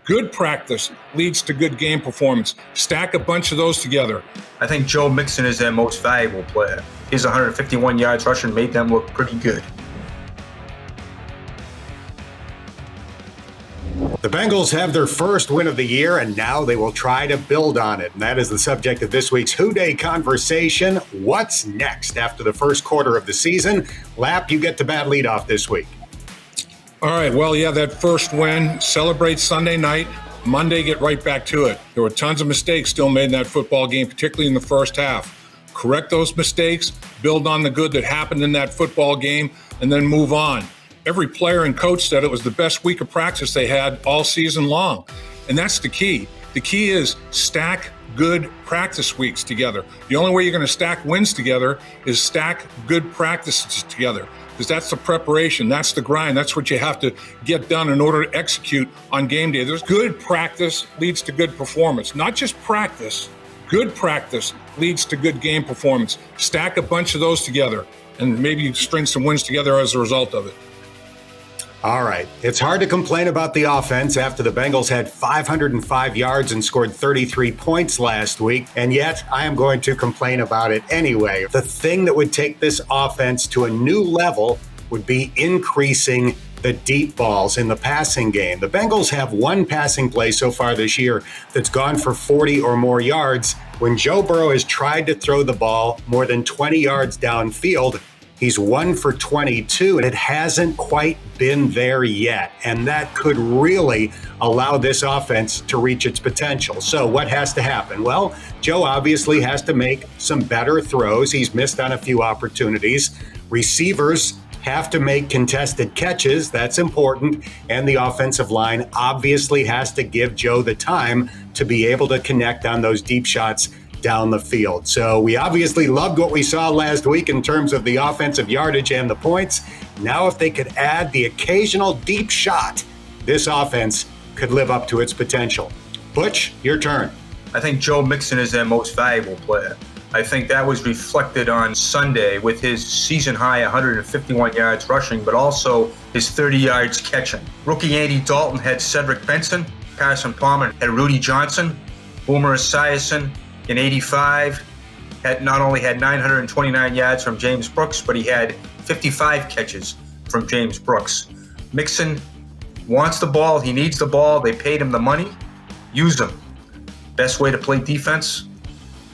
Good practice leads to good game performance. Stack a bunch of those together. I think Joe Mixon is their most valuable player. His 151 yards rushing made them look pretty good. The Bengals have their first win of the year, and now they will try to build on it. And that is the subject of this week's Who Day conversation. What's next after the first quarter of the season? Lap, you get the bat leadoff this week. All right, well, yeah, that first win. Celebrate Sunday night. Monday, get right back to it. There were tons of mistakes still made in that football game, particularly in the first half. Correct those mistakes, build on the good that happened in that football game, and then move on. Every player and coach said it was the best week of practice they had all season long. And that's the key. The key is stack good practice weeks together. The only way you're going to stack wins together is stack good practices together, because that's the preparation, that's the grind, that's what you have to get done in order to execute on game day. There's good practice leads to good performance, not just practice. Good practice leads to good game performance. Stack a bunch of those together, and maybe string some wins together as a result of it. All right. It's hard to complain about the offense after the Bengals had 505 yards and scored 33 points last week, and yet I am going to complain about it anyway. The thing that would take this offense to a new level would be increasing the deep balls in the passing game. The Bengals have one passing play so far this year that's gone for 40 or more yards. When Joe Burrow has tried to throw the ball more than 20 yards downfield, he's 1 for 22, and it hasn't quite been there yet. And that could really allow this offense to reach its potential. So what has to happen? Well, Joe obviously has to make some better throws. He's missed on a few opportunities. Receivers have to make contested catches. That's important. And the offensive line obviously has to give Joe the time to be able to connect on those deep shots down the field. So we obviously loved what we saw last week in terms of the offensive yardage and the points. Now, if they could add the occasional deep shot, this offense could live up to its potential. Butch, your turn. I think Joe Mixon is their most valuable player. I think that was reflected on Sunday with his season-high 151 yards rushing, but also his 30 yards catching. Rookie Andy Dalton had Cedric Benson. Carson Palmer had Rudy Johnson. Boomer Esiason in 85 not only had 929 yards from James Brooks, but he had 55 catches from James Brooks. Mixon wants the ball. He needs the ball. They paid him the money. Use him. Best way to play defense,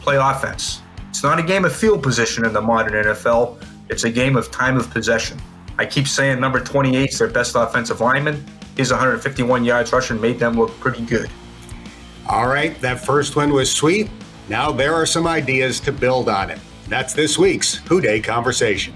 play offense. It's not a game of field position in the modern NFL. It's a game of time of possession. I keep saying number 28 is their best offensive lineman. His 151 yards rushing made them look pretty good. All right, that first one was sweet. Now there are some ideas to build on it. That's this week's Who Day Conversation.